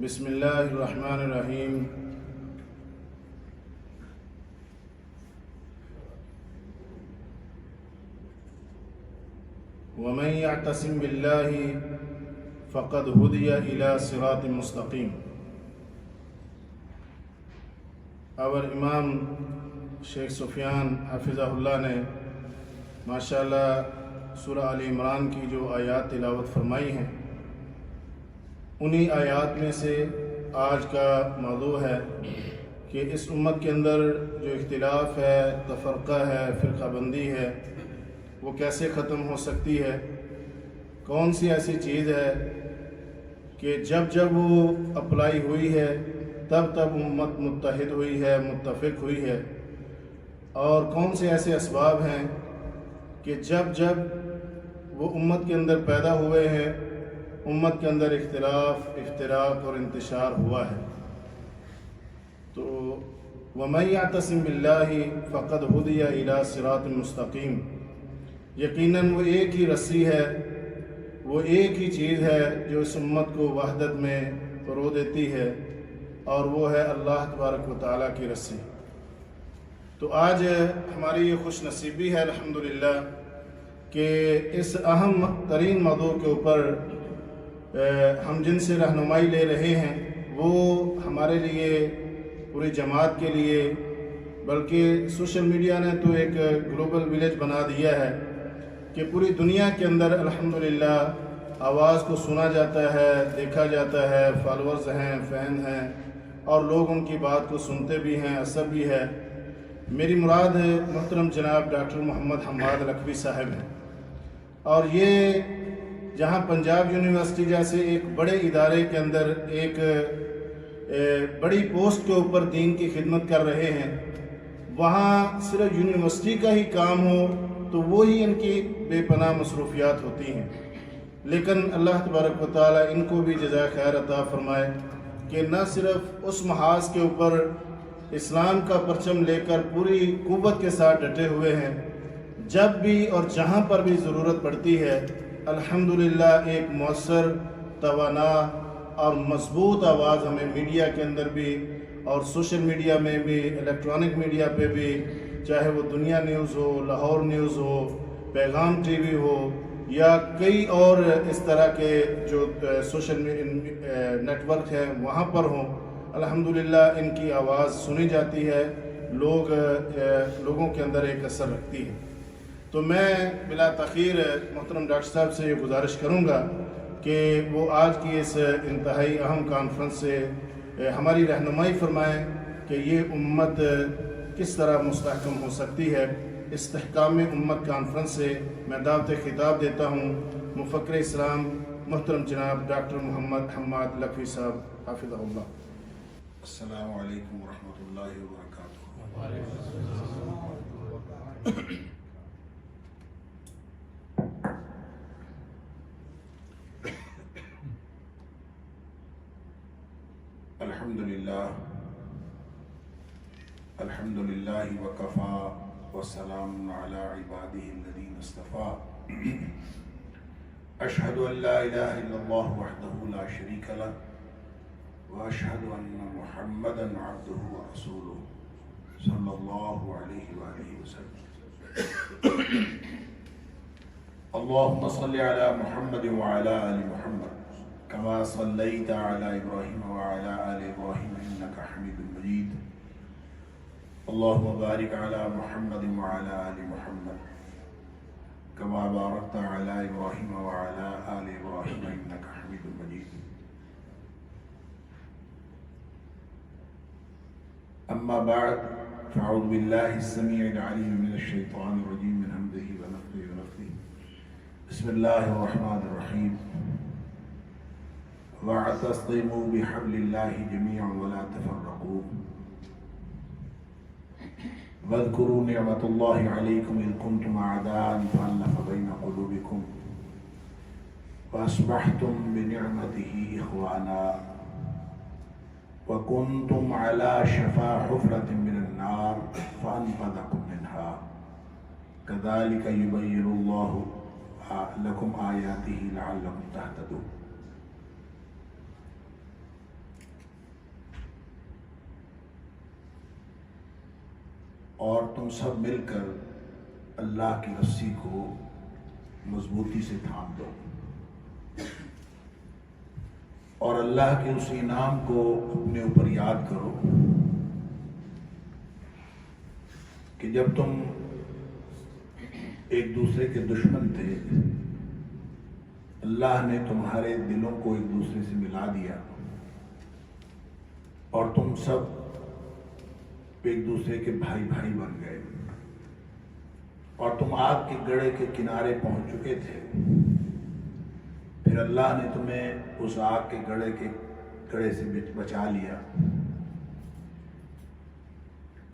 بسم اللہ الرحمن الرحیم۔ ومن يعتصم بالله فقد هدي إلى صراط مستقیم۔ اور امام شیخ سفیان حفظہ اللہ نے ماشاءاللہ سورہ آل عمران کی جو آیات تلاوت فرمائی ہیں، انہی آیات میں سے آج کا موضوع ہے کہ اس امت کے اندر جو اختلاف ہے، تفرقہ ہے، فرقہ بندی ہے، وہ کیسے ختم ہو سکتی ہے۔ کون سی ایسی چیز ہے کہ جب جب وہ اپلائی ہوئی ہے تب تب امت متحد ہوئی ہے، متفق ہوئی ہے، اور کون سے ایسے اسباب ہیں کہ جب جب وہ امت کے اندر پیدا ہوئے ہیں، امت کے اندر اختلاف، افتراق اور انتشار ہوا ہے۔ تو وَمَن يَعْتَصِم بِاللَّهِ فَقَدْ هُدِيَ إِلَى صِرَاطٍ مُسْتَقِيمٍ۔ یقیناً وہ ایک ہی رسی ہے، وہ ایک ہی چیز ہے جو اس امت کو وحدت میں پرو دیتی ہے، اور وہ ہے اللہ تبارک و تعالیٰ کی رسی۔ تو آج ہماری یہ خوش نصیبی ہے الحمدللہ کہ اس اہم ترین موضوع کے اوپر ہم جن سے رہنمائی لے رہے ہیں وہ ہمارے لیے، پوری جماعت کے لیے، بلکہ سوشل میڈیا نے تو ایک گلوبل ویلیج بنا دیا ہے کہ پوری دنیا کے اندر الحمدللہ آواز کو سنا جاتا ہے، دیکھا جاتا ہے، فالورز ہیں، فین ہیں، اور لوگ ان کی بات کو سنتے بھی ہیں، اثر بھی ہے۔ میری مراد محترم جناب ڈاکٹر محمد حماد لکھوی صاحب ہیں، اور یہ جہاں پنجاب یونیورسٹی جیسے ایک بڑے ادارے کے اندر ایک بڑی پوسٹ کے اوپر دین کی خدمت کر رہے ہیں، وہاں صرف یونیورسٹی کا ہی کام ہو تو وہی ان کی بے پناہ مصروفیات ہوتی ہیں، لیکن اللہ تبارک و تعالیٰ ان کو بھی جزائے خیر عطا فرمائے کہ نہ صرف اس محاذ کے اوپر اسلام کا پرچم لے کر پوری قوت کے ساتھ ڈٹے ہوئے ہیں، جب بھی اور جہاں پر بھی ضرورت پڑتی ہے الحمدللہ ایک مؤثر، توانا اور مضبوط آواز ہمیں میڈیا کے اندر بھی اور سوشل میڈیا میں بھی، الیکٹرانک میڈیا پہ بھی، چاہے وہ دنیا نیوز ہو، لاہور نیوز ہو، پیغام ٹی وی ہو، یا کئی اور اس طرح کے جو سوشل نیٹ ورک ہیں وہاں پر ہوں، الحمدللہ ان کی آواز سنی جاتی ہے، لوگوں کے اندر ایک اثر رکھتی ہے۔ تو میں بلا تاخیر محترم ڈاکٹر صاحب سے یہ گزارش کروں گا کہ وہ آج کی اس انتہائی اہم کانفرنس سے ہماری رہنمائی فرمائیں کہ یہ امت کس طرح مستحکم ہو سکتی ہے۔ استحکام امت کانفرنس سے میں دعوت خطاب دیتا ہوں مفکر اسلام محترم جناب ڈاکٹر محمد حماد لکھوی صاحب حافظہ اللہ۔ السلام علیکم ورحمۃ اللہ وبرکاتہ۔ الحمد للہ وکفا وسلام علی عبادہ الذین اصطفى۔ اشہد ان لا الہ الا اللہ وحدہ لا شریک لہ واشہد ان محمدا عبدہ ورسولہ صلی اللہ علیہ وآلہ وسلم۔ اللہم صل علی محمد وعلی آل محمد كما صليت على إبراهيم وعلى آل إبراهيم إنك حميد مجيد۔ اللهم بارك على محمد وعلى آل محمد كما باركت على إبراهيم وعلى آل إبراهيم إنك حميد مجيد۔ أما بعد، فأعوذ بالله السميع العليم من الشيطان الرجيم من همزه ونفخه ونفثه۔ بسم الله الرحمن الرحيم۔ واعتصموا بحبل الله جميعا ولا تفرقوا واذكروا نعمة الله عليكم إذ كنتم أعداء فألف بين قلوبكم فأصبحتم بنعمته إخوانا وكنتم على شفا حفرة من النار فأنقذكم منها كذلك يبين الله لكم آياته لعلكم تهتدون۔ اور تم سب مل کر اللہ کی رسی کو مضبوطی سے تھام دو اور اللہ کے اس انعام کو اپنے اوپر یاد کرو کہ جب تم ایک دوسرے کے دشمن تھے، اللہ نے تمہارے دلوں کو ایک دوسرے سے ملا دیا اور تم سب ایک دوسرے کے بھائی بھائی بن گئے اور تم آگ کے گڑھے کے کنارے پہنچ چکے تھے، پھر اللہ نے تمہیں اس آگ کے گڑھے سے بچا لیا۔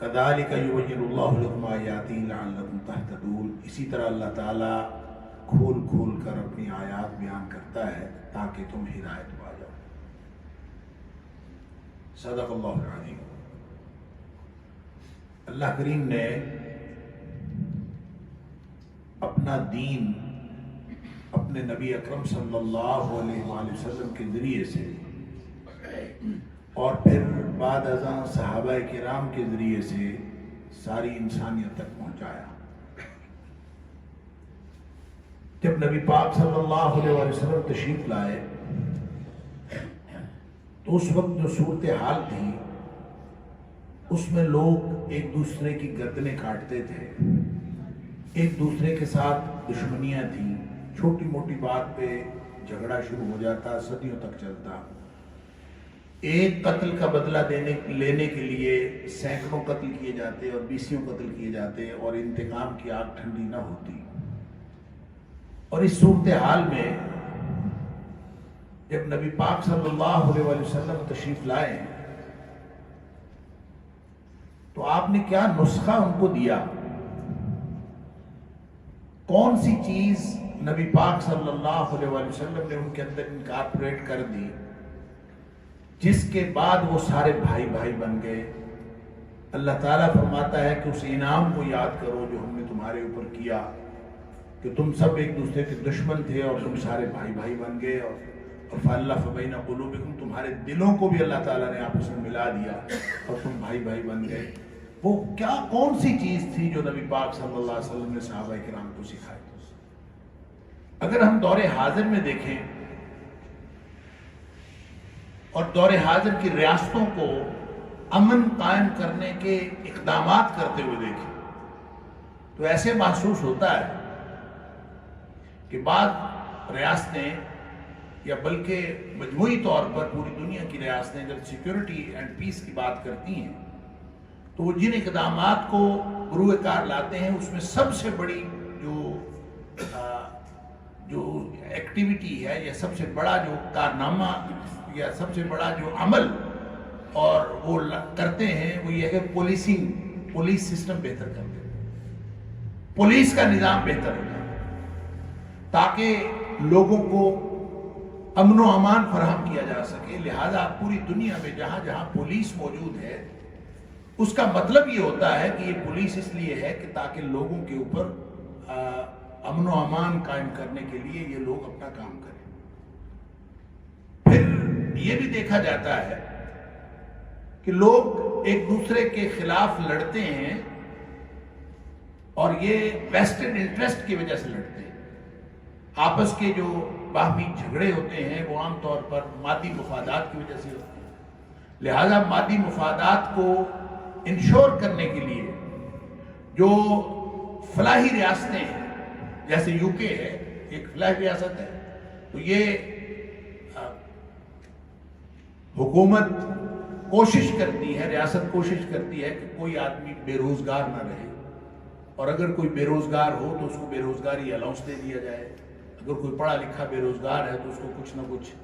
کذالک یبین اللہ لکم آیاتہ لعلکم تہتدون، اسی طرح اللہ تعالیٰ کھول کھول کر اپنی آیات بیان کرتا ہے تاکہ تم ہدایت پا جاؤ۔ صدق اللہ العظیم۔ اللہ کریم نے اپنا دین اپنے نبی اکرم صلی اللہ علیہ وآلہ وسلم کے ذریعے سے اور پھر بعد ازاں صحابہ کرام کے ذریعے سے ساری انسانیت تک پہنچایا۔ جب نبی پاک صلی اللہ علیہ وآلہ وسلم تشریف لائے تو اس وقت جو صورتحال تھی اس میں لوگ ایک دوسرے کی گردنیں کاٹتے تھے، ایک دوسرے کے ساتھ دشمنیاں تھیں، چھوٹی موٹی بات پہ جھگڑا شروع ہو جاتا، صدیوں تک چلتا۔ ایک قتل کا بدلہ لینے کے لیے سینکڑوں قتل کیے جاتے اور بیسیوں قتل کیے جاتے اور انتقام کی آگ ٹھنڈی نہ ہوتی۔ اور اس صورتحال میں جب نبی پاک صلی اللہ علیہ وآلہ وسلم تشریف لائے تو آپ نے کیا نسخہ ان کو دیا، کون سی چیز نبی پاک صلی اللہ علیہ وآلہ وسلم نے ان کے اندر انکارپوریٹ کر دی جس کے بعد وہ سارے بھائی بھائی بن گئے۔ اللہ تعالیٰ فرماتا ہے کہ اس انعام کو یاد کرو جو ہم نے تمہارے اوپر کیا کہ تم سب ایک دوسرے کے دشمن تھے اور تم سارے بھائی بھائی بن گئے، اور فَأَلَّفَ بَيْنَ قُلُوبِكُمْ، تمہارے دلوں کو بھی اللہ تعالیٰ نے آپس میں ملا دیا اور تم بھائی بھائی بن گئے۔ وہ کیا کون سی چیز تھی جو نبی پاک صلی اللہ علیہ وسلم نے صحابہ کرام کو سکھائی؟ اگر ہم دور حاضر میں دیکھیں اور دور حاضر کی ریاستوں کو امن قائم کرنے کے اقدامات کرتے ہوئے دیکھیں تو ایسے محسوس ہوتا ہے کہ بعض ریاستیں یا بلکہ مجموعی طور پر پوری دنیا کی ریاستیں جب سیکیورٹی اینڈ پیس کی بات کرتی ہیں تو وہ جن اقدامات کو بروئے کار لاتے ہیں اس میں سب سے بڑی جو ایکٹیویٹی ہے یا سب سے بڑا جو کارنامہ یا سب سے بڑا جو عمل اور وہ کرتے ہیں وہ یہ ہے کہ پولیس سسٹم بہتر کرتے ہیں، پولیس کا نظام بہتر ہو جائے تاکہ لوگوں کو امن و امان فراہم کیا جا سکے۔ لہذا پوری دنیا میں جہاں جہاں پولیس موجود ہے اس کا مطلب یہ ہوتا ہے کہ یہ پولیس اس لیے ہے کہ تاکہ لوگوں کے اوپر امن و امان قائم کرنے کے لیے یہ لوگ اپنا کام کریں۔ پھر یہ بھی دیکھا جاتا ہے کہ لوگ ایک دوسرے کے خلاف لڑتے ہیں اور یہ ویسٹڈ انٹرسٹ کی وجہ سے لڑتے ہیں۔ آپس کے جو باہمی جھگڑے ہوتے ہیں وہ عام طور پر مادی مفادات کی وجہ سے ہوتے ہیں۔ لہذا مادی مفادات کو انشور کرنے کے لیے جو فلاحی ریاستیں ہیں جیسے یو کے ہے، ایک فلاحی ریاست ہے، تو یہ حکومت کوشش کرتی ہے، ریاست کوشش کرتی ہے کہ کوئی آدمی بے روزگار نہ رہے، اور اگر کوئی بے روزگار ہو تو اس کو بے روزگاری الاؤنس دے دیا جائے، اگر کوئی پڑھا لکھا بے روزگار ہے تو اس کو کچھ نہ کچھ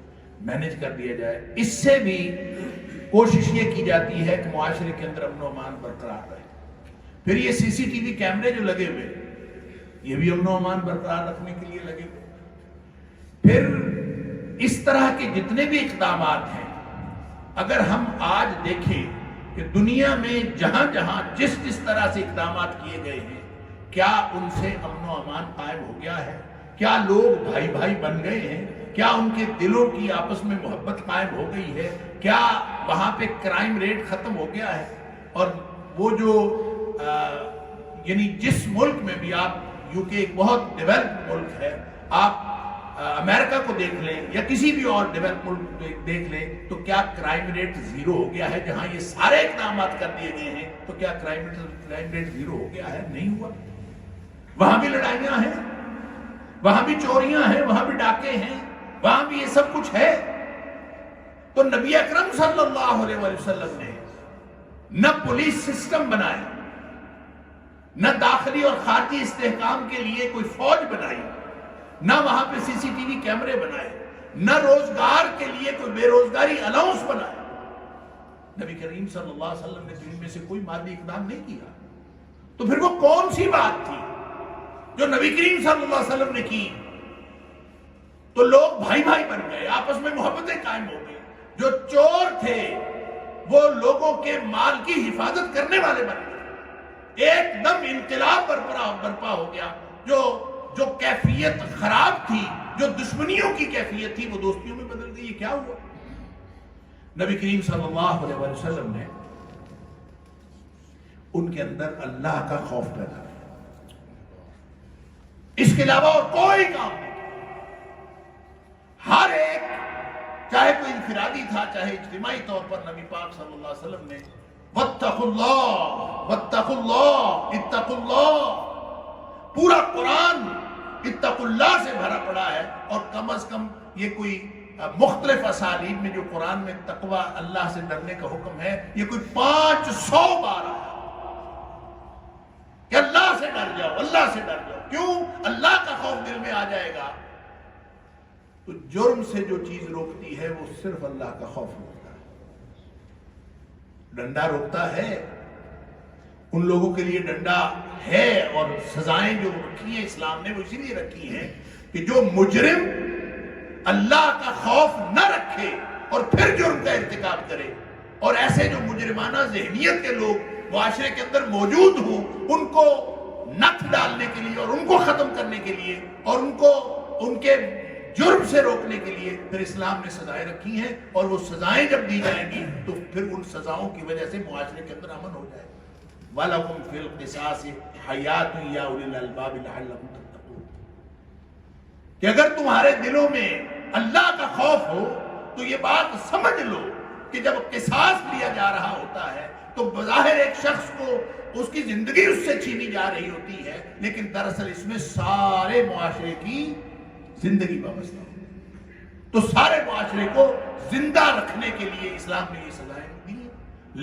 مینج کر دیا جائے۔ اس سے بھی کوشش یہ کی جاتی ہے کہ معاشرے کے اندر امن و امان برقرار رہے۔ پھر یہ سی سی ٹی وی کیمرے جو لگے ہوئے یہ بھی امن و امان برقرار رکھنے کے لیے لگے ہوئے۔ پھر اس طرح کے جتنے بھی اقدامات ہیں اگر ہم آج دیکھیں کہ دنیا میں جہاں جہاں جس طرح سے اقدامات کیے گئے ہیں کیا ان سے امن و امان قائم ہو گیا ہے؟ کیا لوگ بھائی بھائی بن گئے ہیں؟ کیا ان کے دلوں کی آپس میں محبت قائم ہو گئی ہے؟ کیا وہاں پہ کرائم ریٹ ختم ہو گیا ہے؟ اور وہ جو یعنی جس ملک میں بھی آپ، یو کے ایک بہت ڈیولپ ملک ہے، آپ امریکہ کو دیکھ لیں یا کسی بھی اور ڈیولپ ملک دیکھ لیں، تو کیا کرائم ریٹ زیرو ہو گیا ہے؟ جہاں یہ سارے اقدامات کر دیے گئے ہیں تو کیا کرائم ریٹ زیرو ہو گیا ہے؟ نہیں ہوا۔ وہاں بھی لڑائیاں ہیں، وہاں بھی چوریاں ہیں، وہاں بھی ڈاکے ہیں، وہاں بھی یہ سب کچھ ہے۔ تو نبی اکرم صلی اللہ علیہ وسلم نے نہ پولیس سسٹم بنایا، نہ داخلی اور خارجی استحکام کے لیے کوئی فوج بنائی، نہ وہاں پہ سی سی ٹی وی کیمرے بنائے، نہ روزگار کے لیے کوئی بے روزگاری الاؤنس بنایا۔ نبی کریم صلی اللہ علیہ وسلم نے ان میں سے کوئی مادی اقدام نہیں کیا۔ تو پھر وہ کون سی بات تھی جو نبی کریم صلی اللہ علیہ وسلم نے کی؟ تو لوگ بھائی بھائی بن گئے، آپس میں محبتیں قائم ہو گئی۔ جو چور تھے وہ لوگوں کے مال کی حفاظت کرنے والے بن گئے۔ ایک دم انقلاب برپا ہو گیا۔ جو کیفیت خراب تھی، جو دشمنیوں کی کیفیت تھی، وہ دوستیوں میں بدل گئی۔ یہ کیا ہوا؟ نبی کریم صلی اللہ علیہ وسلم نے ان کے اندر اللہ کا خوف پیدا کیا۔ اس کے علاوہ اور کوئی کام نہیں۔ ہر ایک، چاہے کوئی انفرادی تھا چاہے اجتماعی طور پر، نبی پاک صلی اللہ علیہ وسلم نے وَاتَّقُوا اللَّهَ وَاتَّقُوا اللَّهَ اتَّقُوا اللَّهَ، پورا قرآن اتقوا اللہ سے بھرا پڑا ہے۔ اور کم از کم یہ کوئی مختلف اسالیب میں جو قرآن میں تقوی، اللہ سے ڈرنے کا حکم ہے، یہ کوئی 500 بار آیا کہ اللہ سے ڈر جاؤ، اللہ سے ڈر جاؤ۔ کیوں؟ اللہ کا خوف دل میں آ جائے گا تو جرم سے جو چیز روکتی ہے وہ صرف اللہ کا خوف روکتا ہے۔ ڈنڈا روکتا ہے، ان لوگوں کے لیے ڈنڈا ہے، اور سزائیں جو رکھی ہیں اسلام نے وہ اسی لیے رکھی ہیں کہ جو مجرم اللہ کا خوف نہ رکھے اور پھر جرم کا ارتکاب کرے، اور ایسے جو مجرمانہ ذہنیت کے لوگ معاشرے کے اندر موجود ہوں، ان کو نتھ ڈالنے کے لیے اور ان کو ختم کرنے کے لیے اور ان کو ان کے جرم سے روکنے کے لیے پھر اسلام نے سزائیں رکھی ہیں۔ اور وہ سزائیں جب دی جائیں گی تو پھر ان سزاؤں کی وجہ سے معاشرے کے اندر امن ہو جائے گا۔ وَلَكُمْ فِي الْقِصَاصِ حَيَاتٌ يَا أُولِي الْأَلْبَابِ لَعَلَّكُمْ تَتَّقُونَ، کہ اگر تمہارے دلوں میں اللہ کا خوف ہو تو یہ بات سمجھ لو کہ جب قصاص لیا جا رہا ہوتا ہے تو بظاہر ایک شخص کو اس کی زندگی اس سے چھینی جا رہی ہوتی ہے، لیکن دراصل اس میں سارے معاشرے کی زندگی وابستہ ہو۔ تو سارے معاشرے کو زندہ رکھنے کے لیے اسلام نے یہ سزائیں دی ہیں۔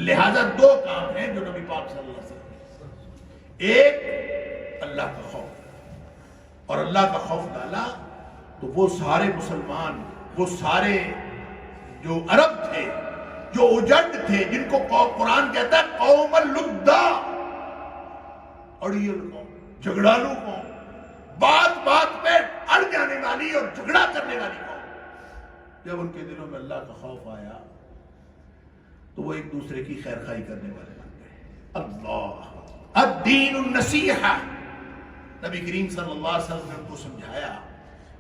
لہذا دو کام ہیں جو نبی پاک صلی اللہ علیہ وسلم نے، ایک اللہ کا خوف، اور اللہ کا خوف ڈالا تو وہ سارے مسلمان، وہ سارے جو عرب تھے، جو اجڑ تھے، جن کو قرآن کہتا ہے قوم اللدہ، اڑیل قوم، جھگڑالو قوم، بات بات پہ اڑ جانے والی اور جھگڑا کرنے والی قوم، جب ان کے دلوں میں اللہ کا خوف آیا تو وہ ایک دوسرے کی خیر خواہی کرنے والے بن گئے۔ اللہ الدین النصیحہ، نبی کریم صلی اللہ علیہ وسلم نے ان کو سمجھایا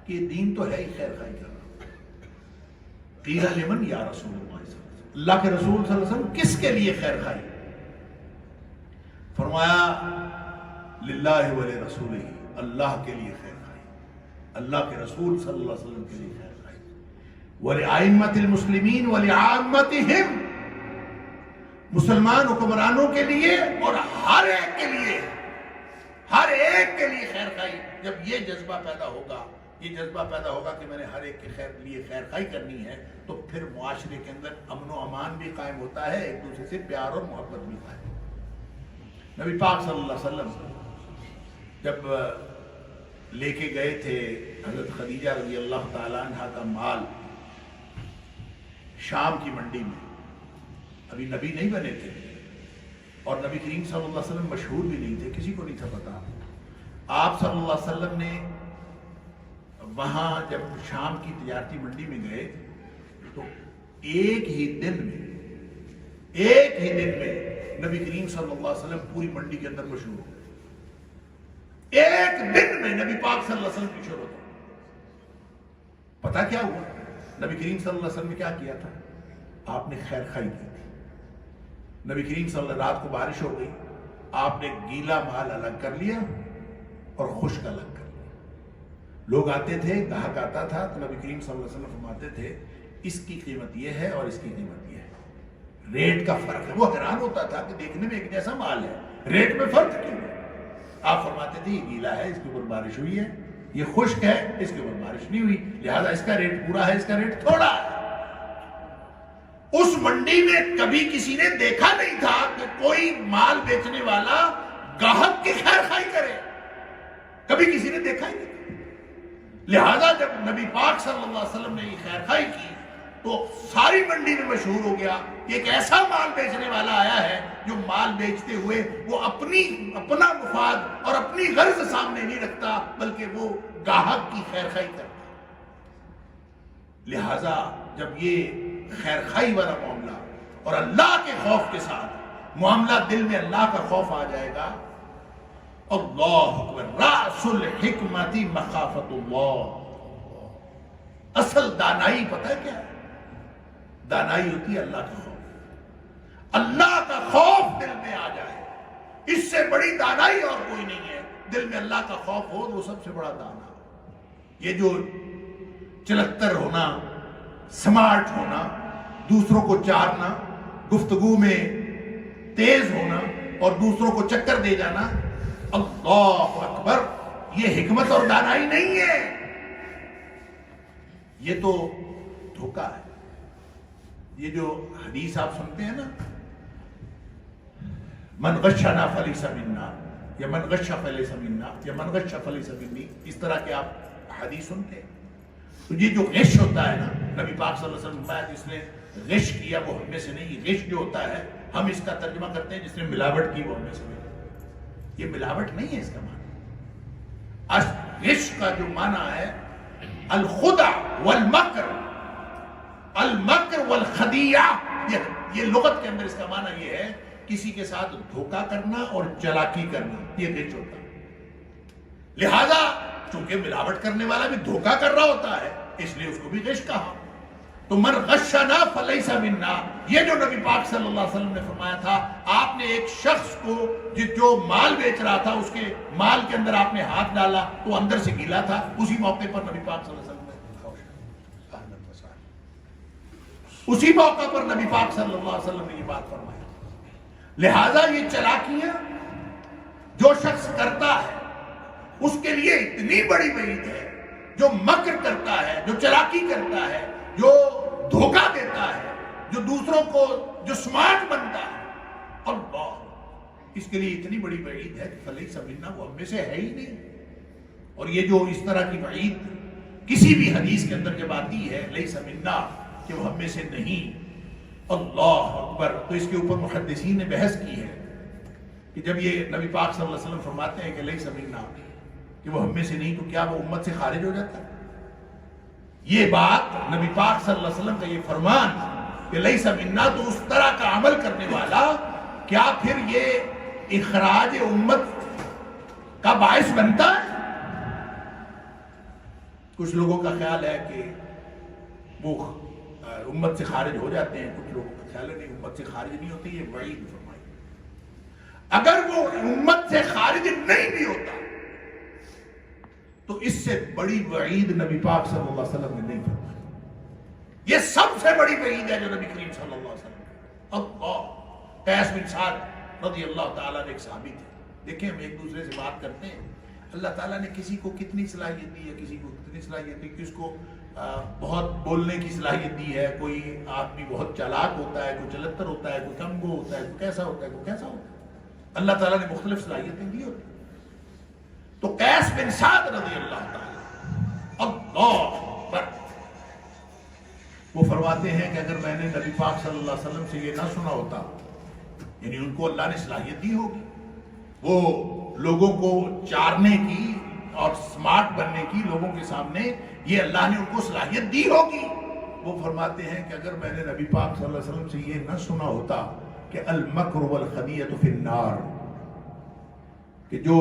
کہ یہ دین تو ہے ہی خیر خواہی کرنا۔ قیل لمن یا رسول اللہ صلی اللہ علیہ وسلم، اللہ کے رسول صلی اللہ علیہ وسلم کس کے لیے خیر خواہی؟ فرمایا للہ ولرسولہ، اللہ کے لیے خیر خواہی، اللہ کے رسول صلی اللہ علیہ وسلم کے لیے خیر خواہی، ولأئمۃ المسلمین ولعامتہم، مسلمان حکمرانوں کے لیے اور ہر ایک کے لیے، ہر ایک کے لیے خیر خواہی۔ جب یہ جذبہ پیدا ہوگا، یہ جذبہ پیدا ہوگا کہ میں نے ہر ایک کے لیے خیر خواہی کرنی ہے، تو پھر معاشرے کے اندر امن و امان بھی قائم ہوتا ہے، ایک دوسرے سے پیار اور محبت بھی قائم ہوتا ہے۔ نبی پاک صلی اللہ علیہ وسلم جب لے کے گئے تھے حضرت خدیجہ رضی اللہ تعالیٰ عنہ کا مال شام کی منڈی میں، ابھی نبی نہیں بنے تھے اور نبی کریم صلی اللہ علیہ وسلم مشہور بھی نہیں تھے، کسی کو نہیں تھا پتا۔ آپ صلی اللہ علیہ وسلم نے وہاں جب شام کی تجارتی منڈی میں گئے تو ایک ہی دن میں نبی کریم صلی اللہ علیہ وسلم پوری منڈی کے اندر مشہور ہو گئے۔ ایک دن میں نبی پاک صلی اللہ علیہ وسلم کی شہرت ہو۔ پتہ کیا ہوا؟ نبی کریم صلی اللہ علیہ وسلم نے کیا کیا تھا؟ آپ نے خیر خواہی کی تھی۔ نبی کریم صلی اللہ علیہ وسلم، رات کو بارش ہو گئی، آپ نے گیلا مال الگ کر لیا اور خشک الگ کر لیا. لوگ آتے تھے، گاہک آتا تھا تو نبی کریم صلی اللہ علیہ وسلم فرماتے تھے اس کی قیمت یہ ہے اور اس کی قیمت یہ ہے، ریٹ کا فرق ہے. وہ حیران ہوتا تھا کہ دیکھنے میں ایک جیسا مال ہے، ریٹ میں فرق کیوں ہے؟ آپ فرماتے تھے یہ گیلا ہے، اس کے اوپر بارش ہوئی ہے، یہ خشک ہے، اس کے اوپر بارش نہیں ہوئی، لہذا اس کا ریٹ پورا ہے، اس کا ریٹ تھوڑا ہے. اس منڈی میں کبھی کسی نے دیکھا نہیں تھا کہ کوئی مال بیچنے والا گاہک کی خیر خواہی کرے، کبھی کسی نے دیکھا ہی نہیں. لہذا جب نبی پاک صلی اللہ علیہ وسلم نے یہ خیر خواہی کی تو ساری منڈی میں مشہور ہو گیا کہ ایک ایسا مال بیچنے والا آیا ہے جو مال بیچتے ہوئے وہ اپنا مفاد اور اپنی غرض سامنے نہیں رکھتا بلکہ وہ گاہک کی خیر خواہی کرتا. لہذا جب یہ خیر خواہی والا معاملہ اور اللہ کے خوف کے ساتھ معاملہ، دل میں اللہ کا خوف آ جائے گا. اللہ اکبر، رأس الحکمت مخافت اللہ. اصل دانائی پتہ ہے کیا ہے؟ دانائی ہوتی ہے اللہ کا خوف. اللہ کا خوف دل میں آ جائے، اس سے بڑی دانائی اور کوئی نہیں ہے. دل میں اللہ کا خوف ہو تو وہ سب سے بڑا دانا. یہ جو چلتر ہونا، سمارٹ ہونا، دوسروں کو چارنا، گفتگو میں تیز ہونا اور دوسروں کو چکر دے جانا، اللہ اکبر، یہ حکمت اور دانائی نہیں ہے، یہ تو دھوکہ ہے. یہ جو حدیث آپ سنتے ہیں نا، من غشنا فلیس منا، یا من غش فلیس منا، یا من غش فلیس منی، اس طرح کے آپ حدیث سنتے ہیں. تو یہ جو غش ہوتا ہے نا، نبی پاک صلی اللہ علیہ وسلم فرمایا جس نے غش کیا وہ ہم میں سے نہیں. غش جو ہوتا ہے ہم اس کا ترجمہ کرتے ہیں جس نے ملاوٹ کی وہ ہم میں سے نہیں. یہ ملاوٹ نہیں ہے اس کا معنی. غش کا جو معنی ہے الخدع والمکر، المکر والخدیعہ، یہ لغت کے اندر اس کا معنی یہ ہے کسی کے ساتھ دھوکہ کرنا اور چلاکی کرنا، یہ غش ہوتا ہے. لہذا چونکہ ملاوٹ کرنے والا بھی دھوکہ کر رہا ہوتا ہے اس لیے اس کو بھی غش کہا. تو من غشنا فلیس منا، یہ جو نبی پاک صلی اللہ علیہ وسلم نے فرمایا تھا. آپ نے ایک شخص کو جو مال بیچ رہا تھا اس کے مال کے اندر آپ نے ہاتھ ڈالا تو اندر سے گیلا تھا. اسی موقع پر نبی پاک صلی اللہ علیہ وسلم اسی موقع پر نبی پاک صلی اللہ علیہ وسلم نے یہ بات فرمائی. لہذا یہ چلاکیاں جو شخص کرتا ہے اس کے لیے اتنی بڑی وعید ہے. جو مکر کرتا ہے، جو چلاکی کرتا ہے، جو دھوکہ دیتا ہے، جو دوسروں کو جو سمارٹ بنتا ہے، اللہ، اس کے لیے اتنی بڑی وعید ہے کہ فلیس منا، وہ ہم میں سے ہے ہی نہیں. اور یہ جو اس طرح کی وعید کسی بھی حدیث کے اندر جب آتی ہے لیس منا، کہ وہ ہم میں سے نہیں، اللہ اکبر، تو اس کے اوپر محدثین نے بحث کی ہے کہ جب یہ نبی پاک صلی اللہ علیہ وسلم فرماتے ہیں کہ لیس منا، کہ وہ ہم میں سے نہیں، تو کیا وہ امت سے خارج ہو جاتا ہے؟ یہ بات نبی پاک صلی اللہ علیہ وسلم کا یہ فرمان کہ لیس منا، تو اس طرح کا عمل کرنے والا، کیا پھر یہ اخراج امت کا باعث بنتا ہے؟ کچھ لوگوں کا خیال ہے کہ وہ امت سے خارج ہو جاتے ہیں، کچھ لوگوں کا خیال ہے نہیں، امت سے خارج نہیں ہوتے. یہ وعید فرمائی. اگر وہ امت سے خارج نہیں بھی ہوتا تو اس سے بڑی وعید نبی پاک صلی اللہ علیہ وسلم نے نہیں فرمائی. یہ سب سے بڑی وعید ہے جو نبی کریم صلی اللہ علیہ وسلم نے. اللہ، قیس بن سعد رضی اللہ تعالیٰ نے ایک صحابی تھے. دیکھیں ہم ایک دوسرے سے بات کرتے ہیں، اللہ تعالیٰ نے کسی کو کتنی صلاحیت دی ہے، کسی کو کتنی صلاحیت دی، کس کو بہت بولنے کی صلاحیت دی ہے. کوئی آدمی بہت چالاک ہوتا ہے، کوئی چلتر ہوتا ہے، کوئی کم گو ہوتا ہے، کوئی کیسا ہوتا ہے، کوئی کیسا ہوتا ہے. اللہ تعالیٰ نے مختلف صلاحیتیں دی ہوتی. تو قیس بن سعد رضی اللہ تعالیٰ، اللہ اکبر، وہ فرماتے ہیں کہ اگر میں نے نبی پاک صلی اللہ علیہ وسلم سے یہ نہ سنا ہوتا، یعنی ان کو اللہ نے صلاحیت دی ہوگی، وہ لوگوں کو چارنے کی اور سمارٹ بننے کی، لوگوں کے سامنے یہ اللہ نے ان کو صلاحیت دی ہوگی. وہ فرماتے ہیں کہ اگر میں نے نبی پاک صلی اللہ علیہ وسلم سے یہ نہ سنا ہوتا کہ المکر والخدیعۃ فی النار، کہ جو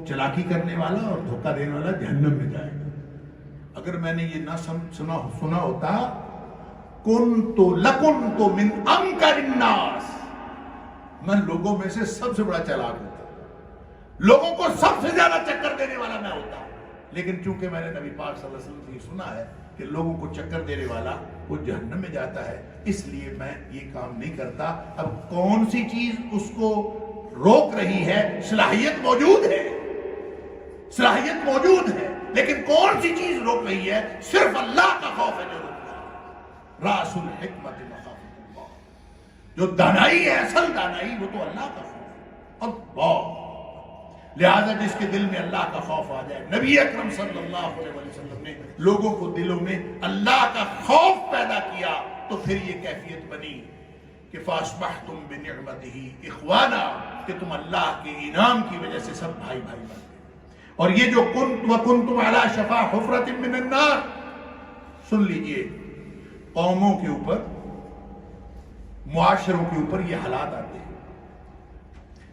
چلاکی کرنے والا اور دھوکہ دینے والا جہنم میں جائے گا، اگر میں نے یہ نہ سنا ہوتا، لکنت من انکر الناس، میں لوگوں میں سے سب سے بڑا چالاک ہوتا، لوگوں کو سب سے زیادہ چکر دینے والا میں ہوتا، لیکن چونکہ میں نے نبی پاک صلی اللہ علیہ وسلم سے یہ سنا ہے کہ لوگوں کو چکر دینے والا وہ جہنم میں جاتا ہے، اس لیے میں یہ کام نہیں کرتا۔ اب کون سی چیز اس کو روک رہی ہے؟ صلاحیت موجود ہے، صلاحیت موجود ہے، لیکن کون سی چیز روک رہی ہے؟ صرف اللہ کا خوف ہے جو روک رہا ہے۔ راس الحکمت مخافۃ اللہ، جو دانائی ہے، اصل دانائی وہ تو اللہ کا خوف ہے، اللہ۔ لہذا جس کے دل میں اللہ کا خوف آ جائے، نبی اکرم صلی اللہ علیہ وسلم نے لوگوں کو دلوں میں اللہ کا خوف پیدا کیا، تو پھر یہ کیفیت بنی کہ فَأَصْبَحْتُمْ بِنِعْمَتِهِ إِخْوَانًا، کہ تم اللہ کے انعام کی وجہ سے سب بھائی بھائی بن گئے۔ اور یہ جو وَكُنْتُمْ عَلَى شَفَا حُفْرَةٍ مِّنَ النَّارِ، سن لیجئے، قوموں کے اوپر، معاشروں کے اوپر یہ حالات آتے ہیں،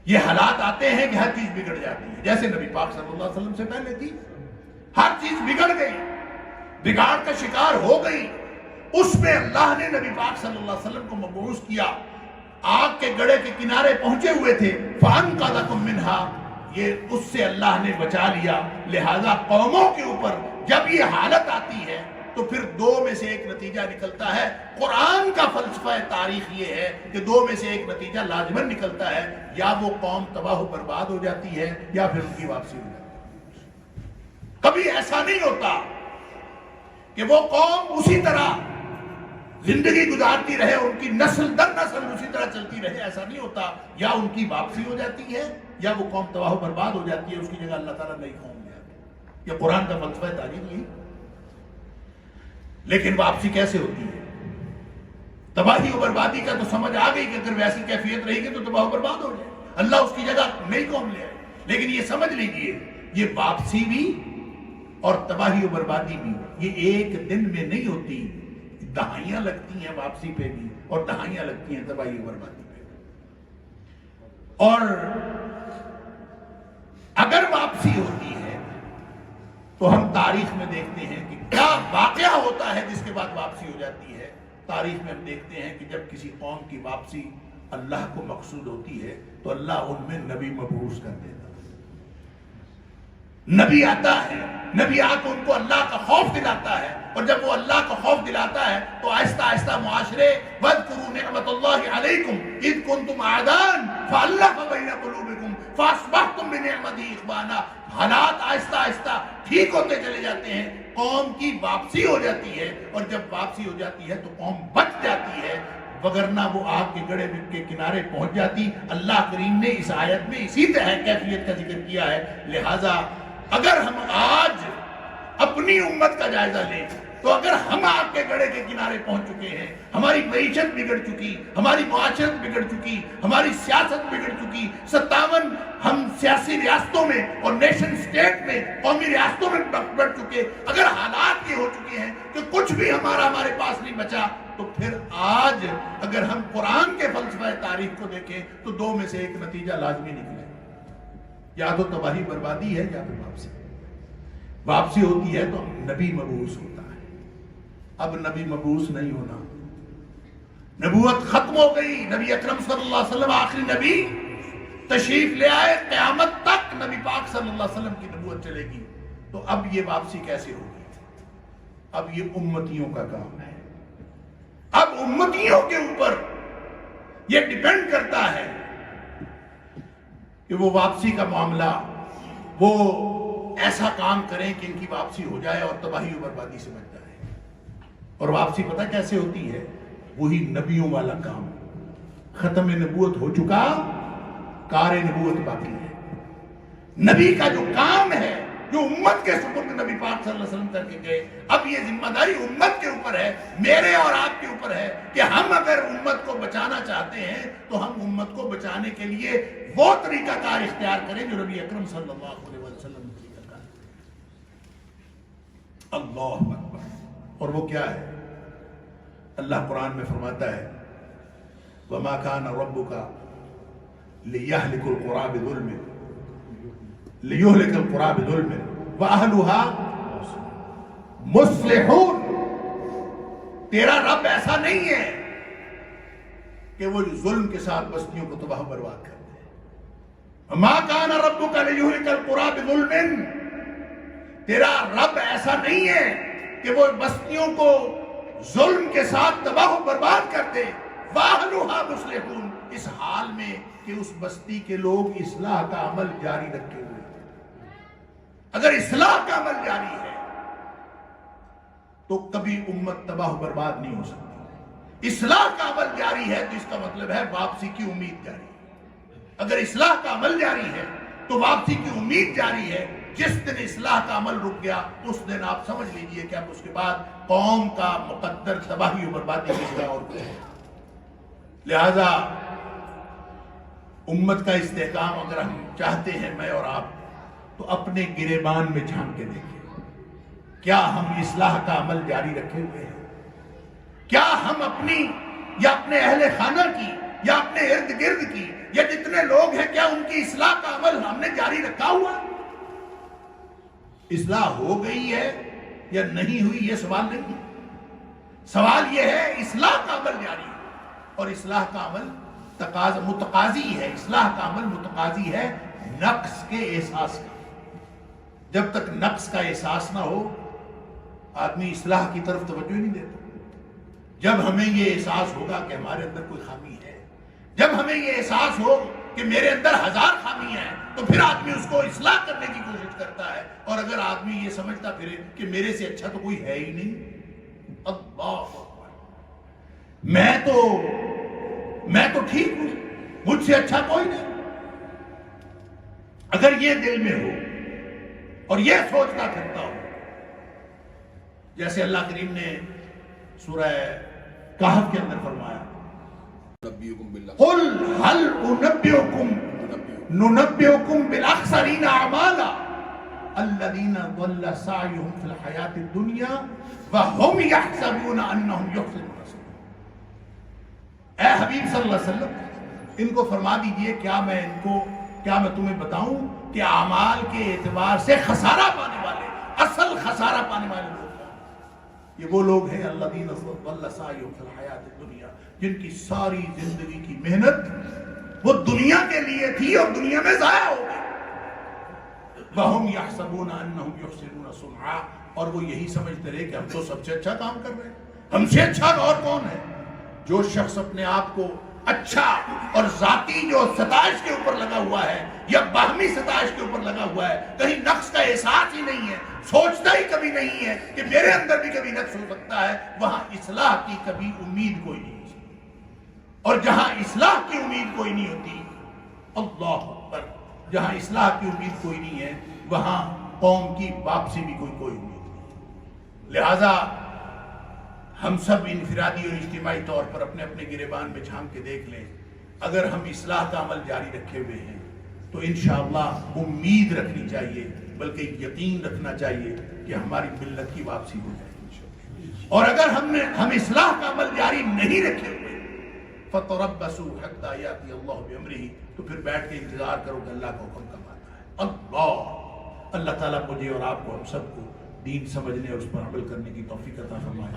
یہ حالات آتے ہیں کہ ہر چیز بگڑ جاتی ہے، جیسے نبی پاک صلی اللہ علیہ وسلم سے پہلے تھی، ہر چیز بگڑ گئی، بگاڑ کا شکار ہو گئی۔ اس میں اللہ نے نبی پاک صلی اللہ علیہ وسلم کو مبعوث کیا، آگ کے گڑھے کے کنارے پہنچے ہوئے تھے، فَأَنْقَذَكُم مِّنْهَا، یہ اس سے اللہ نے بچا لیا۔ لہذا قوموں کے اوپر جب یہ حالت آتی ہے تو پھر دو میں سے ایک نتیجہ نکلتا ہے۔ قرآن کا فلسفہ تاریخ یہ ہے کہ دو میں سے ایک نتیجہ لازماً نکلتا ہے، یا وہ قوم تباہ و برباد ہو جاتی ہے یا پھر ان کی واپسی ہو جاتی ہے۔ کبھی ایسا نہیں ہوتا کہ وہ قوم اسی طرح زندگی گزارتی رہے، ان کی نسل در نسل اسی طرح چلتی رہے، ایسا نہیں ہوتا۔ یا ان کی واپسی ہو جاتی ہے یا وہ قوم تباہ و برباد ہو جاتی ہے، اس کی جگہ اللہ تعالیٰ نئی قوم لے آتے ہیں۔ یہ قرآن کا فلسفہ تاریخ یہی۔ لیکن واپسی کیسے ہوتی ہے؟ تباہی و بربادی کا تو سمجھ آ گئی کہ اگر ویسی کیفیت رہے گی تو تباہ و برباد ہو جائے، اللہ اس کی جگہ نئی قوم لے آئے۔ لیکن یہ سمجھ لیجئے، یہ واپسی بھی اور تباہی و بربادی بھی یہ ایک دن میں نہیں ہوتی، دہائیاں لگتی ہیں واپسی پہ بھی اور دہائیاں لگتی ہیں تباہی و بربادی پہ بھی۔ اور اگر واپسی ہوتی ہے تو ہم تاریخ میں دیکھتے ہیں کہ کیا واقعہ ہوتا ہے جس کے بعد واپسی ہو جاتی ہے۔ تاریخ میں ہم دیکھتے ہیں کہ جب کسی قوم کی واپسی اللہ کو مقصود ہوتی ہے تو اللہ ان میں نبی مبعوث کر دیتا ہے، نبی آتا ہے، نبی آ کے ان کو اللہ کا خوف دلاتا ہے، اور جب وہ اللہ کا خوف دلاتا ہے تو آہستہ آہستہ معاشرے وَاذْكُرُوا نِعْمَةَ اللَّهِ عَلَيْكُمْ إِذْ كُنْتُمْ أَعْدَاءً فَأَلَّفَ بَيْنَ قُلُوبِكُمْ فَأَصْبَحْتُمْ بِنِعْمَتِهِ إِخْوَانًا۔ حالات آہستہ آہستہ ٹھیک ہوتے چلے جاتے ہیں، قوم کی واپسی ہو جاتی ہے، اور جب واپسی ہو جاتی ہے تو قوم بچ جاتی ہے، وگرنہ وہ آگ کے گڑھے کے کنارے پہنچ جاتی۔ اللہ کریم نے اس آیت میں اسی طرح کیفیت کا ذکر کیا ہے۔ لہٰذا اگر ہم آج اپنی امت کا جائزہ لیں تو اگر ہم آگ کے گڑھے کے کنارے پہنچ چکے ہیں، ہماری معیشت بگڑ چکی، ہماری معاشرت بگڑ چکی، ہماری سیاست بگڑ چکی، 57 ہم سیاسی ریاستوں میں اور نیشن سٹیٹ میں، قومی ریاستوں میں بڑھ چکے، اگر حالات یہ ہو چکے ہیں کہ کچھ بھی ہمارے پاس نہیں بچا، تو پھر آج اگر ہم قرآن کے فلسفہ تاریخ کو دیکھیں تو دو میں سے ایک نتیجہ لازمی نکلے، یا تو تباہی بربادی ہے یا پھر واپسی۔ واپسی ہوتی ہے تو نبی مبعوث ہوتا ہے۔ اب نبی مبعوث نہیں ہونا، نبوت ختم ہو گئی، نبی اکرم صلی اللہ علیہ وسلم آخری نبی تشریف لے آئے، قیامت تک نبی پاک صلی اللہ علیہ وسلم کی نبوت چلے گی۔ تو اب یہ واپسی کیسے ہوگی؟ اب یہ امتیوں کا کام ہے، اب امتیوں کے اوپر یہ ڈیپینڈ کرتا ہے کہ وہ واپسی کا معاملہ، وہ ایسا کام کریں کہ ان کی واپسی ہو جائے اور تباہی و بربادی سے بچ جائے۔ اور واپسی پتہ کیسے ہوتی ہے؟ وہی نبیوں والا کام، ختم نبوت ہو چکا، کار نبوت باقی ہے۔ نبی کا جو کام ہے، جو امت کے سپرد نبی پاک صلی اللہ علیہ وسلم کر کے گئے، اب یہ ذمہ داری امت کے اوپر ہے، میرے اور آپ کے اوپر ہے کہ ہم اگر امت کو بچانا چاہتے ہیں تو ہم امت کو بچانے کے لیے وہ طریقہ کار اختیار کریں جو نبی اکرم صلی اللہ علیہ وسلم نے طریقہ کار۔ اللہ اکبر۔ اور وہ کیا ہے؟ اللہ قرآن میں فرماتا ہے وَمَا كَانَ رَبُّكَ لِيَهْلِكُ الْقُرَىٰ بِظُلْمٍ لِيُهْلِكَ الْقُرَىٰ بِظُلْمٍ وَأَهْلُهَا مُصْلِحُونَ۔ تیرا رب ایسا نہیں ہے کہ وہ جو ظلم کے ساتھ بستیوں کو تباہ و برباد کرتے ہیں۔ ما کان ربک لیہلک القری بظلم، تیرا رب ایسا نہیں ہے کہ وہ بستیوں کو ظلم کے ساتھ تباہ و برباد کرتے، واہلھا مصلحون، اس حال میں کہ اس بستی کے لوگ اصلاح کا عمل جاری رکھے ہوئے ہیں۔ اگر اصلاح کا عمل جاری ہے تو کبھی امت تباہ و برباد نہیں ہو سکتی۔ اصلاح کا عمل جاری ہے تو اس کا مطلب ہے واپسی کی امید جاری ہے۔ اگر اصلاح کا عمل جاری ہے تو واپسی کی امید جاری ہے۔ جس دن اصلاح کا عمل رک گیا اس دن آپ سمجھ لیجئے کہ اب اس کے بعد قوم کا مقدر تباہی و بربادی کی طرح اور کچھ ہے۔ لہذا امت کا استحکام اگر ہم چاہتے ہیں، میں اور آپ، تو اپنے گریبان میں جھانک کے دیکھیں، کیا ہم اصلاح کا عمل جاری رکھے ہوئے ہیں؟ کیا ہم اپنی یا اپنے اہل خانہ کی یا اپنے ارد گرد کی یا جتنے لوگ ہیں، کیا ان کی اصلاح کا عمل ہم نے جاری رکھا ہوا؟ اصلاح ہو گئی ہے یا نہیں ہوئی یہ سوال نہیں ہے۔ سوال یہ ہے اصلاح کا عمل جاری ہے، اور اصلاح کا عمل متقاضی ہے، اصلاح کا عمل متقاضی ہے نقص کے احساس کا۔ جب تک نقص کا احساس نہ ہو آدمی اصلاح کی طرف توجہ نہیں دیتا۔ جب ہمیں یہ احساس ہوگا کہ ہمارے اندر کوئی خامی ہے، جب ہمیں یہ احساس ہو کہ میرے اندر 1000 خامی ہیں، تو پھر آدمی اس کو اصلاح کرنے کی کوشش کرتا ہے۔ اور اگر آدمی یہ سمجھتا پھرے کہ میرے سے اچھا تو کوئی ہے ہی نہیں، اللہ اکبر، میں تو ٹھیک ہوں، مجھ سے اچھا کوئی نہیں، اگر یہ دل میں ہو اور یہ سوچتا پھرتا ہو، جیسے اللہ کریم نے سورہ کہف کے اندر فرمایا، قل هل ننبئكم بالاخسرین اعمالا الذین ضل سعیهم فی الحیاۃ الدنیا وهم یحسبون انهم یحسنون صنعا۔ اے حبیب صلی اللہ علیہ وسلم، ان کو فرما دیجئے کیا میں تمہیں بتاؤں کہ اعمال کے اعتبار سے خسارہ پانے والے، اصل خسارہ پانے والے لوگ، یہ وہ لوگ ہیں الذین ضل سعیهم فی الحیاۃ الدنیا، جن کی ساری زندگی کی محنت وہ دنیا کے لیے تھی اور دنیا میں ضائع ہو گئی۔ وَهُمْ يَحْسَبُونَ أَنَّهُمْ يُحْسِنُونَ صُنْعًا، اور وہ یہی سمجھتے رہے کہ ہم تو سب سے اچھا کام کر رہے ہیں، ہم سے اچھا اور کون ہے؟ جو شخص اپنے آپ کو اچھا اور ذاتی جو ستائش کے اوپر لگا ہوا ہے یا باہمی ستائش کے اوپر لگا ہوا ہے، کہیں نقص کا احساس ہی نہیں ہے، سوچتا ہی کبھی نہیں ہے کہ میرے اندر بھی کبھی نقص ہو سکتا ہے، وہاں اصلاح کی کبھی امید کوئی نہیں ہو سکتی۔ اور جہاں اصلاح کی امید کوئی نہیں ہوتی، اللہ اکبر، جہاں اصلاح کی امید کوئی نہیں ہے وہاں قوم کی واپسی بھی کوئی امید نہیں۔ لہذا ہم سب انفرادی اور اجتماعی طور پر اپنے اپنے گریبان میں جھانک کے دیکھ لیں، اگر ہم اصلاح کا عمل جاری رکھے ہوئے ہیں تو انشاءاللہ امید رکھنی چاہیے، بلکہ یقین رکھنا چاہیے کہ ہماری ملت کی واپسی ہو جائے۔ اور اگر ہم اصلاح کا عمل جاری نہیں رکھے ہوئے، فَتَرَبَّصُوا حَتَّىٰ يَأْتِيَ اللَّهُ بِأَمْرِهِ، تو پھر بیٹھ کے انتظار کرو کہ اللہ کا حکم کب آتا ہے۔ اللہ تعالیٰ مجھے اور آپ کو، ہم سب کو دین سمجھنے اور اس پر عمل کرنے کی توفیق عطا فرمائے۔